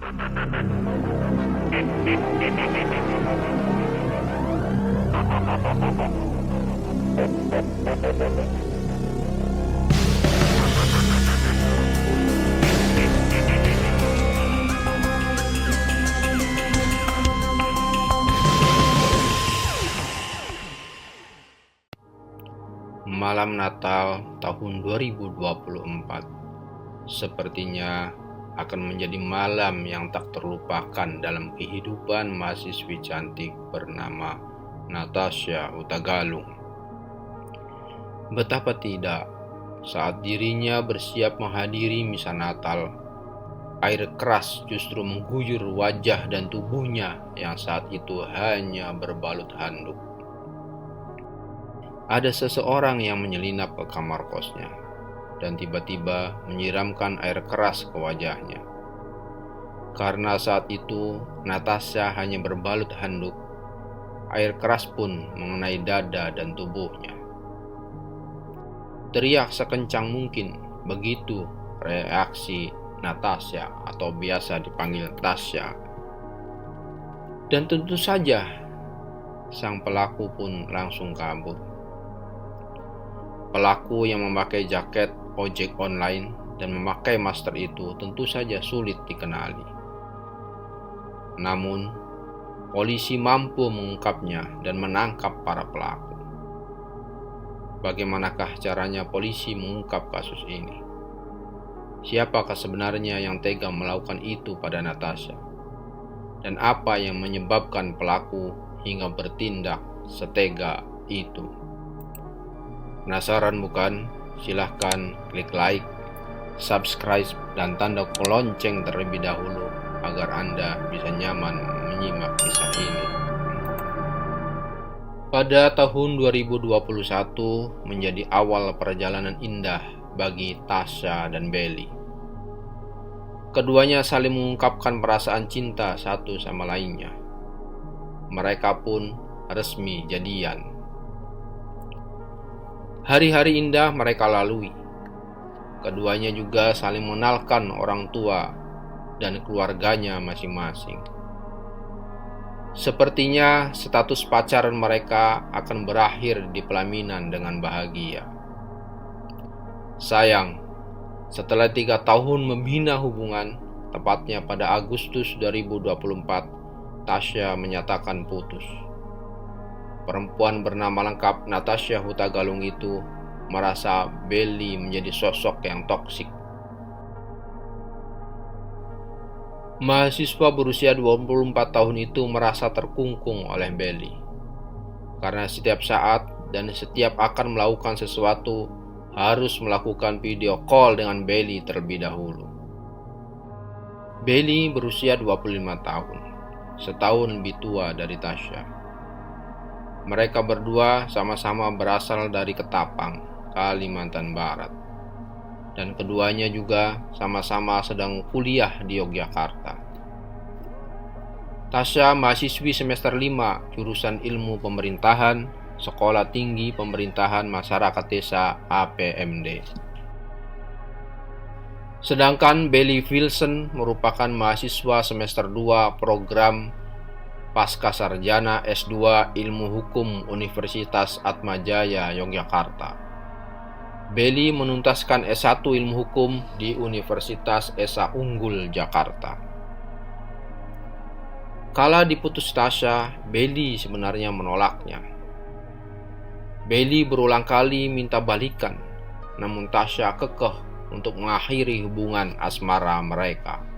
Malam Natal tahun 2024 sepertinya akan menjadi malam yang tak terlupakan dalam kehidupan mahasiswi cantik bernama Natasha Hutagalung. Betapa tidak, saat dirinya bersiap menghadiri misa Natal, air keras justru mengguyur wajah dan tubuhnya yang saat itu hanya berbalut handuk. Ada seseorang yang menyelinap ke kamar kosnya dan tiba-tiba menyiramkan air keras ke wajahnya. Karena saat itu Natasha hanya berbalut handuk, air keras pun mengenai dada dan tubuhnya. Teriak sekencang mungkin, begitu reaksi Natasha atau biasa dipanggil Tasya. Dan tentu saja sang pelaku pun langsung kabur. Pelaku yang memakai jaket ojek online dan memakai masker itu tentu saja sulit dikenali. Namun, polisi mampu mengungkapnya dan menangkap para pelaku. Bagaimanakah caranya polisi mengungkap kasus ini? Siapakah sebenarnya yang tega melakukan itu pada Natasha? Dan apa yang menyebabkan pelaku hingga bertindak setega itu? Penasaran bukan? Silahkan klik like, subscribe, dan tanda lonceng terlebih dahulu agar Anda bisa nyaman menyimak kisah ini. Pada tahun 2021 menjadi awal perjalanan indah bagi Tasya dan Belly. Keduanya saling mengungkapkan perasaan cinta satu sama lainnya. Mereka pun resmi jadian. Hari-hari indah mereka lalui. Keduanya juga saling mengenalkan orang tua dan keluarganya masing-masing. Sepertinya status pacaran mereka akan berakhir di pelaminan dengan bahagia. Sayang, setelah 3 tahun membina hubungan, tepatnya pada Agustus 2024, Tasya menyatakan putus. Perempuan bernama lengkap Natasha Hutagalung itu merasa Belly menjadi sosok yang toksik. Mahasiswa berusia 24 tahun itu merasa terkungkung oleh Belly. Karena setiap saat dan setiap akan melakukan sesuatu harus melakukan video call dengan Belly terlebih dahulu. Belly berusia 25 tahun, setahun lebih tua dari Tasya. Mereka berdua sama-sama berasal dari Ketapang, Kalimantan Barat. Dan keduanya juga sama-sama sedang kuliah di Yogyakarta. Tasya mahasiswi semester 5 jurusan Ilmu Pemerintahan, Sekolah Tinggi Pemerintahan Masyarakat Desa APMD. Sedangkan Belly Wilson merupakan mahasiswa semester 2 program Pasca Sarjana S2 Ilmu Hukum Universitas Atmajaya, Yogyakarta. Belly menuntaskan S1 Ilmu Hukum di Universitas Esa Unggul, Jakarta. Kala diputus Tasya, Belly sebenarnya menolaknya. Belly berulang kali minta balikan, namun Tasya kekeh untuk mengakhiri hubungan asmara mereka.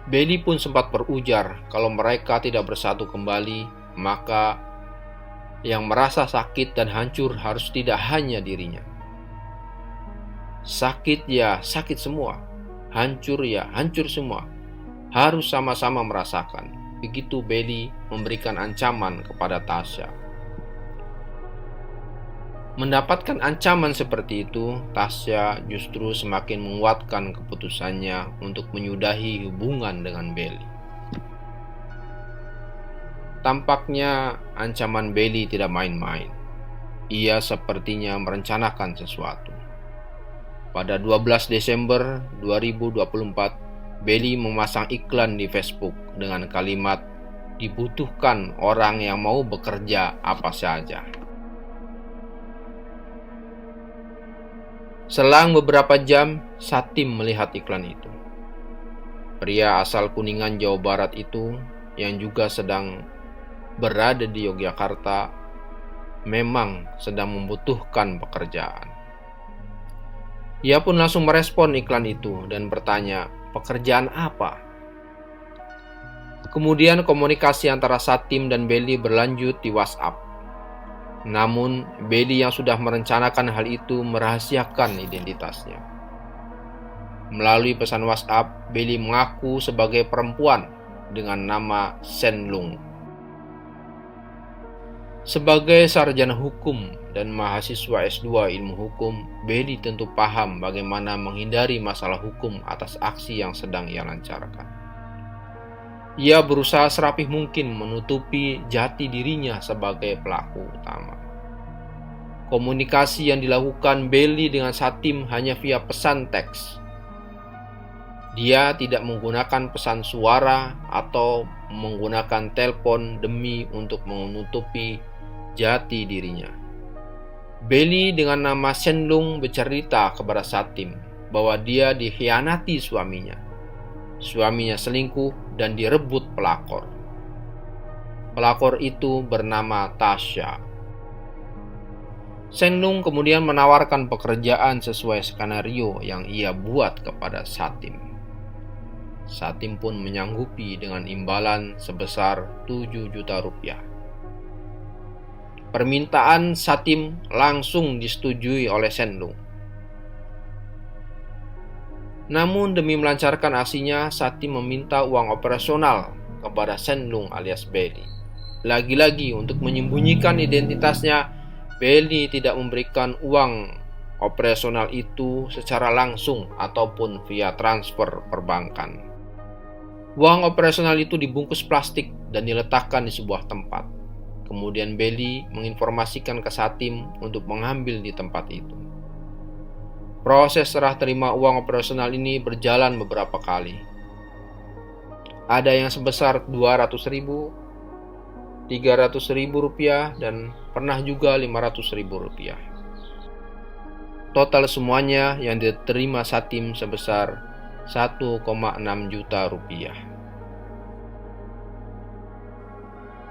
Belly pun sempat berujar kalau mereka tidak bersatu kembali, maka yang merasa sakit dan hancur harus tidak hanya dirinya. Sakit ya sakit semua, hancur ya hancur semua. Harus sama-sama merasakan. Begitu Belly memberikan ancaman kepada Tasya. Mendapatkan ancaman seperti itu, Tasya justru semakin menguatkan keputusannya untuk menyudahi hubungan dengan Belly. Tampaknya ancaman Belly tidak main-main. Ia sepertinya merencanakan sesuatu. Pada 12 Desember 2024, Belly memasang iklan di Facebook dengan kalimat, "Dibutuhkan orang yang mau bekerja apa saja." Selang beberapa jam, Satim melihat iklan itu. Pria asal Kuningan, Jawa Barat itu yang juga sedang berada di Yogyakarta memang sedang membutuhkan pekerjaan. Ia pun langsung merespon iklan itu dan bertanya, "Pekerjaan apa?" Kemudian komunikasi antara Satim dan Belly berlanjut di WhatsApp. Namun, Belly yang sudah merencanakan hal itu merahasiakan identitasnya. Melalui pesan WhatsApp, Belly mengaku sebagai perempuan dengan nama Senlung. Sebagai sarjana hukum dan mahasiswa S2 ilmu hukum, Belly tentu paham bagaimana menghindari masalah hukum atas aksi yang sedang ia lancarkan. Ia berusaha serapih mungkin menutupi jati dirinya sebagai pelaku utama. Komunikasi yang dilakukan Belly dengan Satim hanya via pesan teks. Dia tidak menggunakan pesan suara atau menggunakan telepon demi untuk menutupi jati dirinya. Belly dengan nama Senlung bercerita kepada Satim bahwa dia dikhianati suaminya. Suaminya selingkuh dan direbut pelakor. Pelakor itu bernama Tasya. Senlung kemudian menawarkan pekerjaan sesuai skenario yang ia buat kepada Satim. Satim pun menyanggupi dengan imbalan sebesar 7 juta rupiah. Permintaan Satim langsung disetujui oleh Senlung. Namun demi melancarkan aksinya, Satim meminta uang operasional kepada Senlung alias Belly. Lagi-lagi untuk menyembunyikan identitasnya, Belly tidak memberikan uang operasional itu secara langsung ataupun via transfer perbankan. Uang operasional itu dibungkus plastik dan diletakkan di sebuah tempat. Kemudian Belly menginformasikan ke Satim untuk mengambil di tempat itu. Proses serah terima uang operasional ini berjalan beberapa kali. Ada yang sebesar 200.000, 300.000 rupiah, dan pernah juga 500.000 rupiah. Total semuanya yang diterima Satim sebesar 1,6 juta rupiah.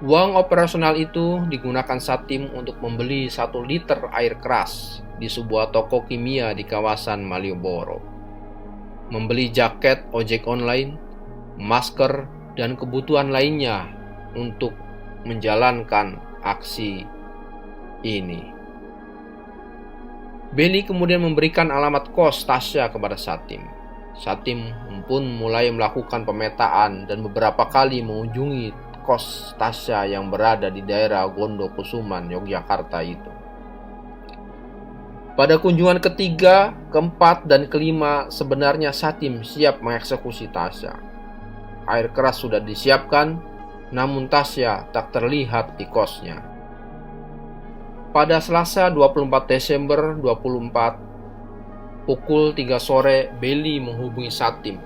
Uang operasional itu digunakan Satim untuk membeli 1 liter air keras di sebuah toko kimia di kawasan Malioboro, membeli jaket ojek online, masker, dan kebutuhan lainnya untuk menjalankan aksi ini. Belly kemudian memberikan alamat kos Tasya kepada Satim. Satim pun mulai melakukan pemetaan dan beberapa kali mengunjungi kos Tasya yang berada di daerah Gondokusuman, Yogyakarta itu. Pada kunjungan ketiga, keempat, dan kelima sebenarnya Satim siap mengeksekusi Tasya. Air keras sudah disiapkan, namun Tasya tak terlihat di kosnya. Pada Selasa 24 Desember 2024, pukul 3 sore, Belly menghubungi Satim,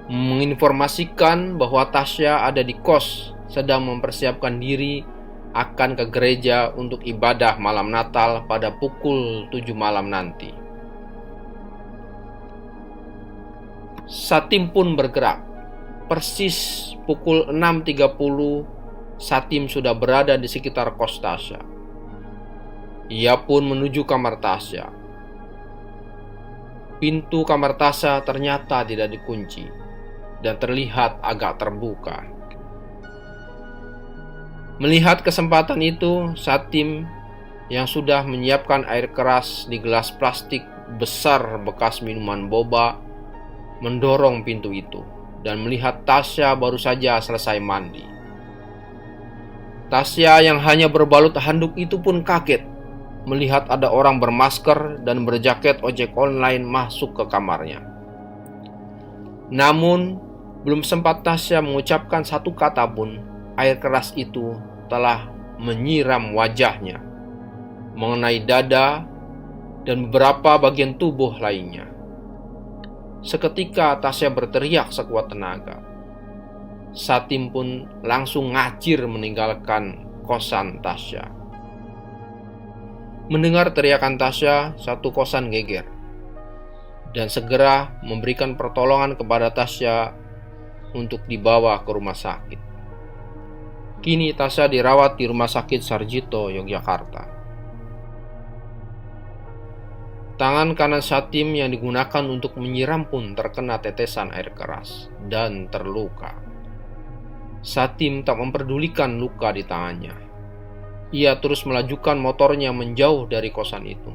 menginformasikan bahwa Tasya ada di kos sedang mempersiapkan diri akan ke gereja untuk ibadah malam Natal pada pukul 7 malam nanti. Satim pun bergerak. Persis pukul 6.30, Satim sudah berada di sekitar kos Tasya. Ia pun menuju kamar Tasya. Pintu kamar Tasya ternyata tidak dikunci dan terlihat agak terbuka. Melihat kesempatan itu, Satim yang sudah menyiapkan air keras di gelas plastik besar bekas minuman boba mendorong pintu itu dan melihat Tasya baru saja selesai mandi. Tasya yang hanya berbalut handuk itu pun kaget melihat ada orang bermasker dan berjaket ojek online masuk ke kamarnya. Namun, belum sempat Tasya mengucapkan satu kata pun, air keras itu telah menyiram wajahnya, mengenai dada dan beberapa bagian tubuh lainnya. Seketika Tasya berteriak sekuat tenaga. Satim pun langsung ngacir meninggalkan kosan Tasya. Mendengar teriakan Tasya, satu kosan geger dan segera memberikan pertolongan kepada Tasya untuk dibawa ke rumah sakit. Kini Tasya dirawat di Rumah Sakit Sarjito, Yogyakarta. Tangan kanan Satim yang digunakan untuk menyiram pun terkena tetesan air keras dan terluka. Satim tak memperdulikan luka di tangannya. Ia terus melajukan motornya menjauh dari kosan itu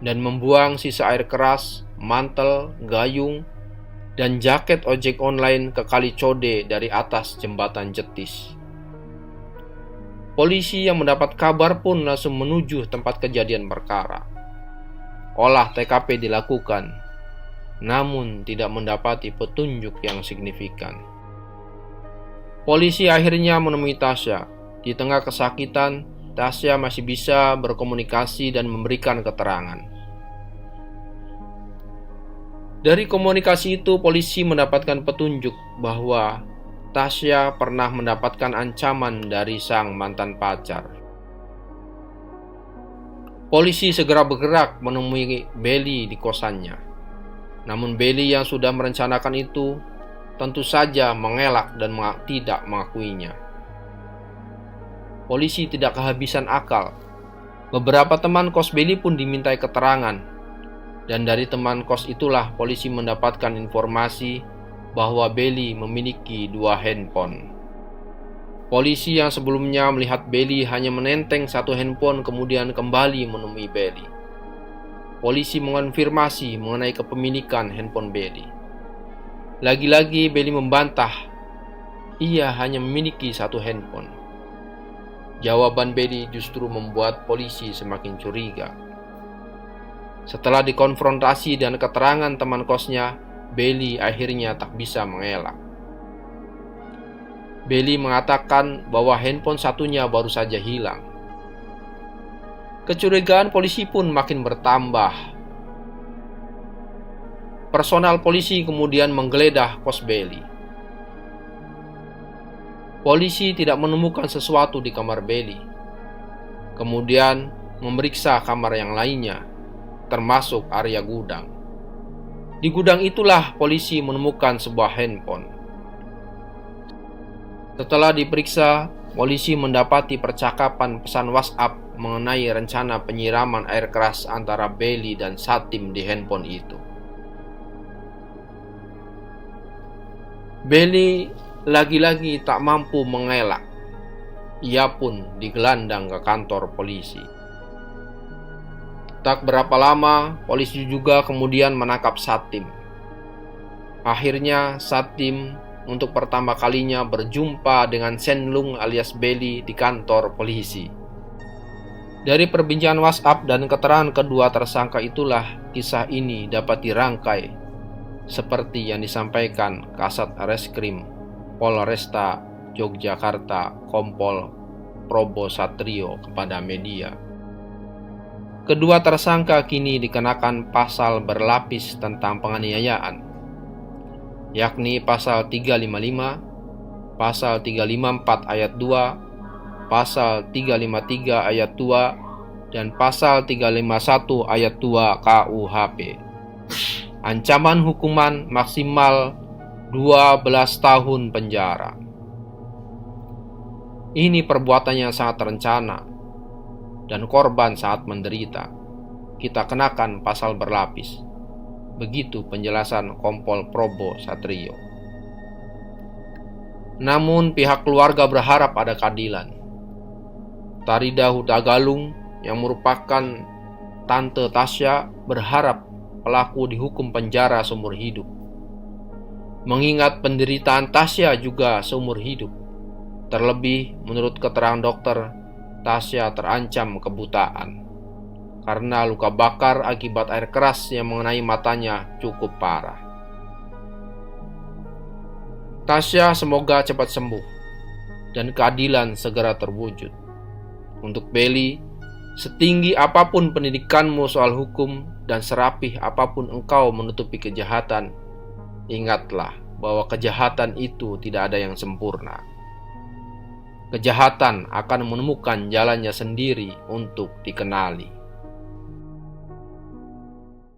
dan membuang sisa air keras, mantel, gayung, dan jaket ojek online ke Kali Code dari atas jembatan Jetis. Polisi yang mendapat kabar pun langsung menuju tempat kejadian perkara. Olah TKP dilakukan, namun tidak mendapati petunjuk yang signifikan. Polisi akhirnya menemui Tasya. Di tengah kesakitan, Tasya masih bisa berkomunikasi dan memberikan keterangan. Dari komunikasi itu, polisi mendapatkan petunjuk bahwa Tasya pernah mendapatkan ancaman dari sang mantan pacar. Polisi segera bergerak menemui Belly di kosannya. Namun Belly yang sudah merencanakan itu tentu saja mengelak dan tidak mengakuinya. Polisi tidak kehabisan akal. Beberapa teman kos Belly pun dimintai keterangan. Dan dari teman kos itulah polisi mendapatkan informasi bahwa Belly memiliki 2 handphone. Polisi yang sebelumnya melihat Belly hanya menenteng 1 handphone kemudian kembali menemui Belly. Polisi mengonfirmasi mengenai kepemilikan handphone Belly. Lagi-lagi Belly membantah, ia hanya memiliki 1 handphone. Jawaban Belly justru membuat polisi semakin curiga. Setelah dikonfrontasi dan keterangan teman kosnya, Belly akhirnya tak bisa mengelak. Belly mengatakan bahwa handphone satunya baru saja hilang. Kecurigaan polisi pun makin bertambah. Personal polisi kemudian menggeledah kos Belly. Polisi tidak menemukan sesuatu di kamar Belly. Kemudian memeriksa kamar yang lainnya, termasuk area gudang. Di gudang itulah polisi menemukan sebuah handphone. Setelah diperiksa, polisi mendapati percakapan pesan WhatsApp mengenai rencana penyiraman air keras antara Belly dan Satim di handphone itu. Belly lagi-lagi tak mampu mengelak. Ia pun digelandang ke kantor polisi. Tak berapa lama, polisi juga kemudian menangkap Satim. Akhirnya Satim untuk pertama kalinya berjumpa dengan Senlung alias Belly di kantor polisi. Dari perbincangan WhatsApp dan keterangan kedua tersangka itulah kisah ini dapat dirangkai seperti yang disampaikan Kasat Reskrim Polresta Yogyakarta Kompol Probo Satrio kepada media. Kedua tersangka kini dikenakan pasal berlapis tentang penganiayaan, yakni pasal 355, pasal 354 ayat 2, pasal 353 ayat 2, dan pasal 351 ayat 2 KUHP. Ancaman hukuman maksimal 12 tahun penjara. Ini perbuatan yang sangat terencana dan korban sangat menderita. Kita kenakan pasal berlapis. Begitu penjelasan Kompol Probo Satrio. Namun pihak keluarga berharap ada keadilan. Tarida Hutagalung yang merupakan tante Tasya berharap pelaku dihukum penjara seumur hidup. Mengingat penderitaan Tasya juga seumur hidup. Terlebih menurut keterangan dokter, Tasya terancam kebutaan karena luka bakar akibat air keras yang mengenai matanya cukup parah. Tasya semoga cepat sembuh dan keadilan segera terwujud. Untuk Belly, Setinggi apapun pendidikanmu soal hukum dan serapih apapun engkau menutupi kejahatan, ingatlah bahwa kejahatan itu tidak ada yang sempurna. Kejahatan akan menemukan jalannya sendiri untuk dikenali.